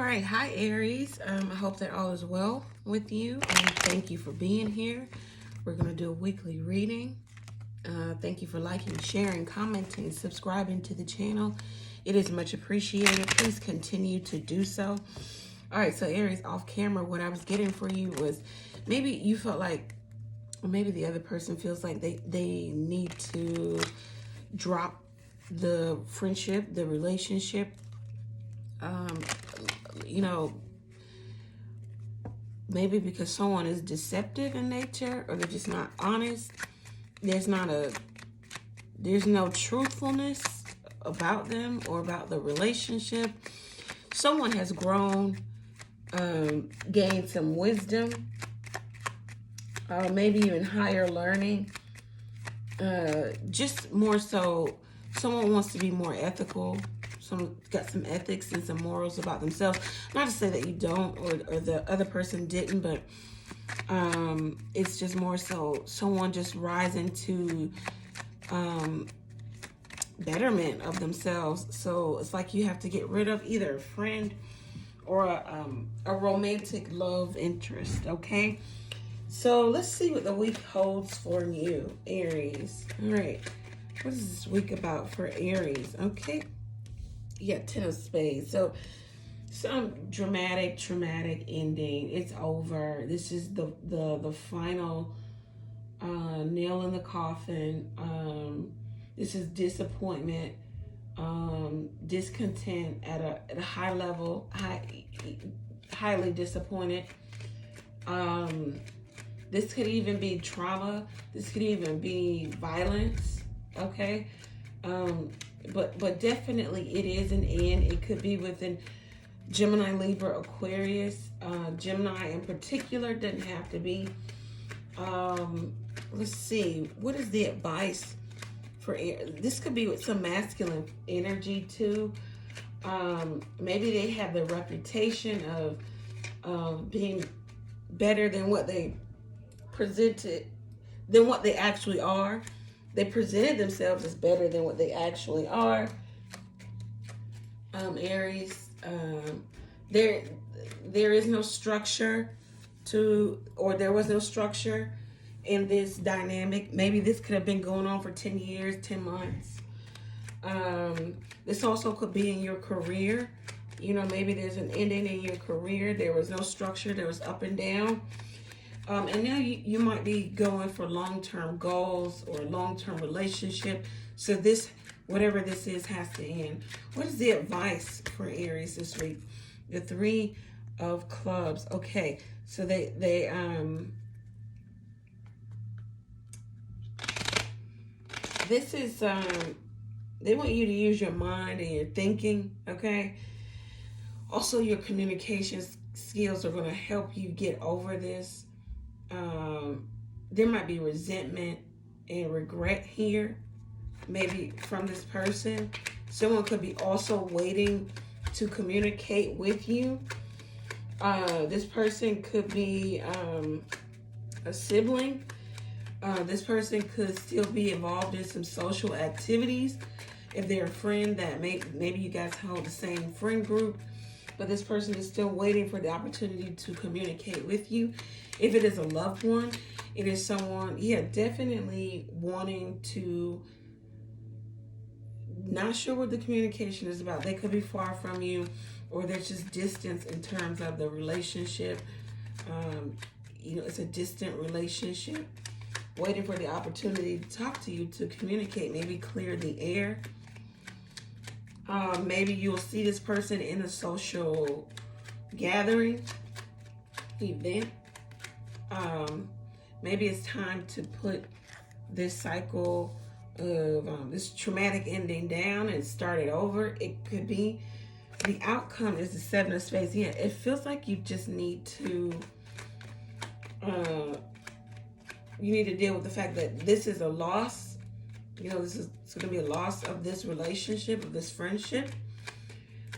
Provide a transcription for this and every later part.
right, hi Aries. I hope that all is well with you, and thank you for being here. We're going to do a weekly reading. Thank you for liking, sharing, commenting, subscribing to the channel. It is much appreciated. Please continue to do so. All right, so Aries, off camera, what I was getting for you was maybe you felt like, or maybe the other person feels like they need to drop the friendship, the relationship. You know, maybe because someone is deceptive in nature, or they're just not honest. There's no truthfulness about them or about the relationship. Someone has grown, gained some wisdom, maybe even higher learning. Just more so, someone wants to be more ethical. Someone got some ethics and some morals about themselves. Not to say that you don't, or the other person didn't, but it's just more so someone just rising to betterment of themselves. So it's like you have to get rid of either a friend or a romantic love interest, okay? So let's see what the week holds for you, Aries. All right, what is this week about for Aries? Okay. Yeah, Ten of Spades. So some dramatic, traumatic ending. It's over. This is the final nail in the coffin. This is disappointment, discontent at a high level, highly disappointed. This could even be trauma. This could even be violence. Okay. But definitely it is an end. It could be within Gemini, Libra, Aquarius. Gemini in particular, doesn't have to be. Let's see. What is the advice for air? This could be with some masculine energy too. Maybe they have the reputation of being better than what they presented, than what they actually are. They presented themselves as better than what they actually are. Aries, there is no structure to, or there was no structure in this dynamic. Maybe this could have been going on for 10 years, 10 months. This also could be in your career. You know, maybe there's an ending in your career. There was no structure. There was up and down. And now you might be going for long-term goals or long-term relationship. So this, whatever this is, has to end. What is the advice for Aries this week? The Three of Clubs. Okay, so this is, they want you to use your mind and your thinking, okay? Also, your communication skills are going to help you get over this. There might be resentment and regret here, maybe from this person. Someone could be also waiting to communicate with you. This person could be a sibling. This person could still be involved in some social activities. If they're a friend, that maybe you guys hold the same friend group, but this person is still waiting for the opportunity to communicate with you. If it is a loved one, it is someone, yeah, definitely wanting to, not sure what the communication is about. They could be far from you, or there's just distance in terms of the relationship. You know, it's a distant relationship, waiting for the opportunity to talk to you, to communicate, maybe clear the air. Maybe you'll see this person in a social gathering, event. Maybe it's time to put this cycle of this traumatic ending down and start it over. It could be, the outcome is the Seven of Spades. Yeah, it feels like you just need to, you need to deal with the fact that this is a loss. You know, it's going to be a loss of this relationship, of this friendship.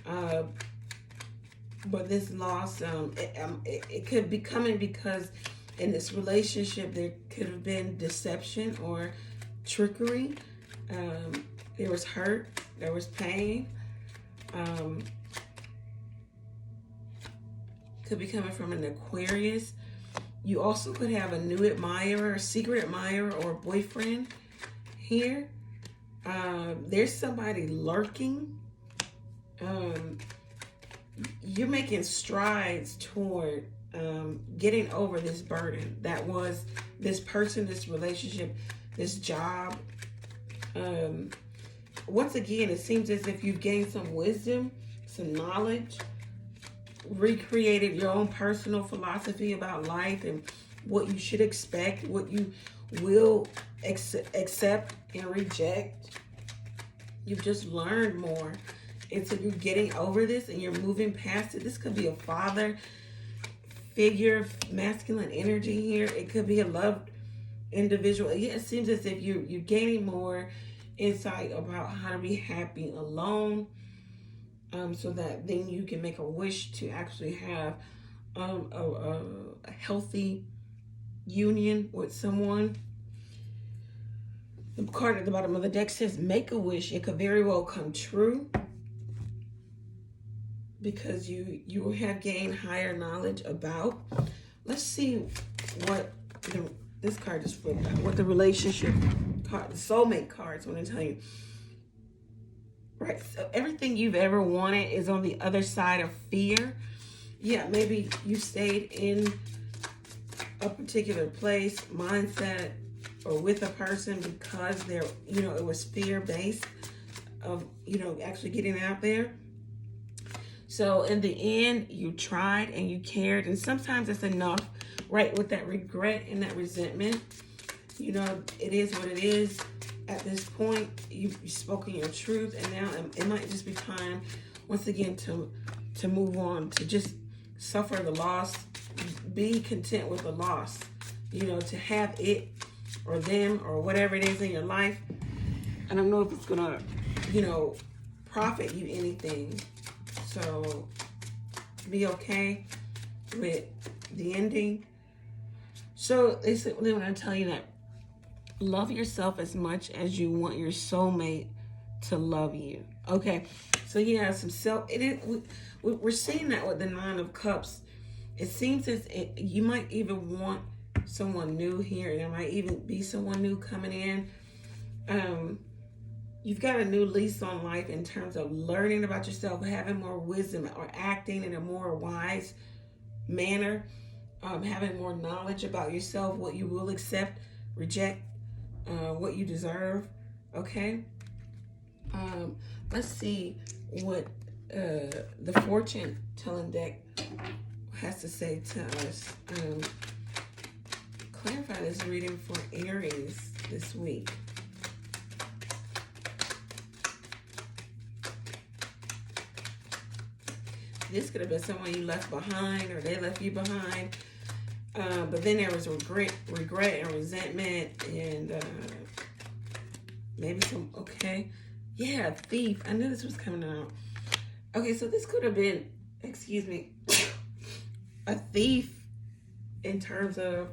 But this loss, it could be coming because in this relationship, there could have been deception or trickery. There was hurt. There was pain. Could be coming from an Aquarius. You also could have a new admirer, a secret admirer, or boyfriend here. There's somebody lurking. You're making strides toward getting over this burden that was this person, this relationship, this job. Once again, it seems as if you've gained some wisdom, some knowledge, recreated your own personal philosophy about life and what you should expect, what you will accept and reject. You've just learned more. And so you're getting over this and you're moving past it. This could be a father figure, masculine energy here. It could be a loved individual. It seems as if you're gaining more insight about how to be happy alone, so that then you can make a wish to actually have a healthy union with someone. The card at the bottom of the deck says make a wish. It could very well come true because you have gained higher knowledge about. Let's see what this card just flipped out. What the relationship card, the soulmate cards want to tell you. Right, so everything you've ever wanted is on the other side of fear. Yeah, maybe you stayed in a particular place, mindset, or with a person because they're, it was fear-based of, actually getting out there. So in the end, you tried and you cared, and sometimes it's enough, right, with that regret and that resentment. It is what it is. At this point, you've spoken your truth, and now it might just be time, once again, to move on, to just suffer the loss, be content with the loss, to have it or them or whatever it is in your life. I don't know if it's gonna, profit you anything. So be okay with the ending. So they want to tell you that love yourself as much as you want your soulmate to love you. Okay, so you have some we're seeing that with the Nine of Cups. It seems as you might even want someone new here. There might even be someone new coming in. You've got a new lease on life in terms of learning about yourself, having more wisdom, or acting in a more wise manner, having more knowledge about yourself, what you will accept, reject, what you deserve. Okay, let's see what the fortune telling deck has to say to us. Clarify this reading for Aries this week. This could have been someone you left behind, or they left you behind. But then there was regret and resentment, and maybe some, yeah, thief. I knew this was coming out. Okay, so this could have been, excuse me, a thief in terms of,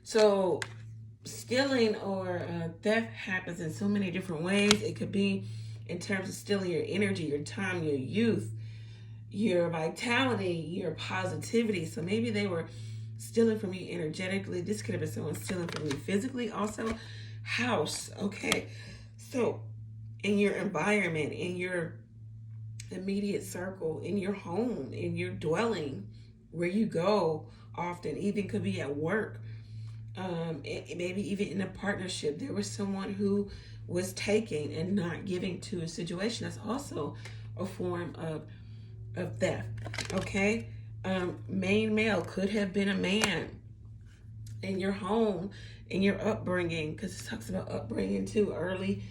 so stealing or theft happens in so many different ways. It could be in terms of stealing your energy, your time, your youth, your vitality, your positivity. So maybe they were stealing from you energetically. This could have been someone stealing from you physically. Also, house. Okay, so in your environment, in your immediate circle, in your home, in your dwelling, where you go often, even could be at work, maybe even in a partnership, there was someone who was taking and not giving to a situation. That's also a form of theft. Okay, main male could have been a man in your home, in your upbringing, because it talks about upbringing too. Early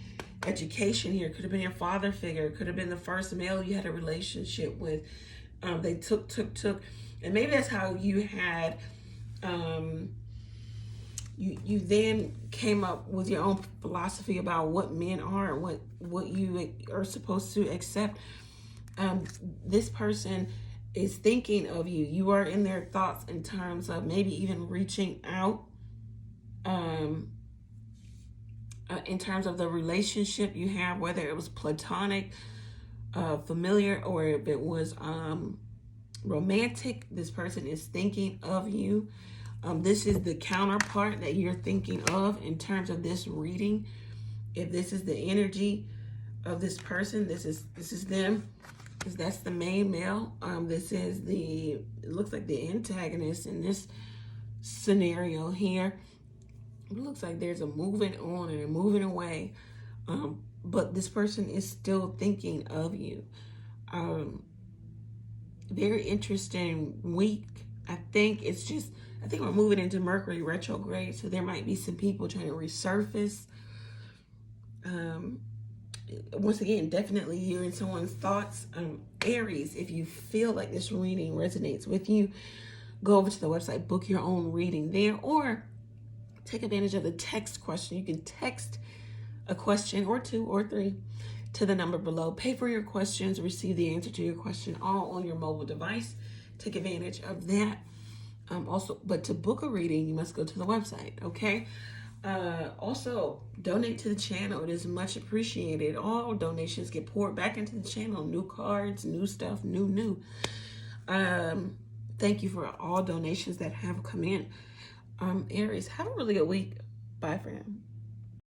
education here could have been your father figure, could have been the first male you had a relationship with. They took, and maybe that's how you had. You then came up with your own philosophy about what men are, what you are supposed to accept. This person is thinking of you. You are in their thoughts in terms of maybe even reaching out, in terms of the relationship you have, whether it was platonic, familiar or if it was romantic, this person is thinking of you. This is the counterpart that you're thinking of in terms of this reading. If this is the energy of this person, this is them. That's the main male. This is it looks like the antagonist in this scenario here. It looks like there's a moving on and a moving away. But this person is still thinking of you. Very interesting week. I think we're moving into Mercury retrograde, so there might be some people trying to resurface. Once again, definitely hearing someone's thoughts. Aries, if you feel like this reading resonates with you, go over to the website, book your own reading there, or take advantage of the text question. You can text a question or 2 or 3 to the number below. Pay for your questions, receive the answer to your question all on your mobile device. Take advantage of that. Also, but to book a reading, you must go to the website, okay? Also, donate to the channel. It is much appreciated. All donations get poured back into the channel. New cards, new stuff, new. Thank you for all donations that have come in. Aries, have a really good week. Bye, friend.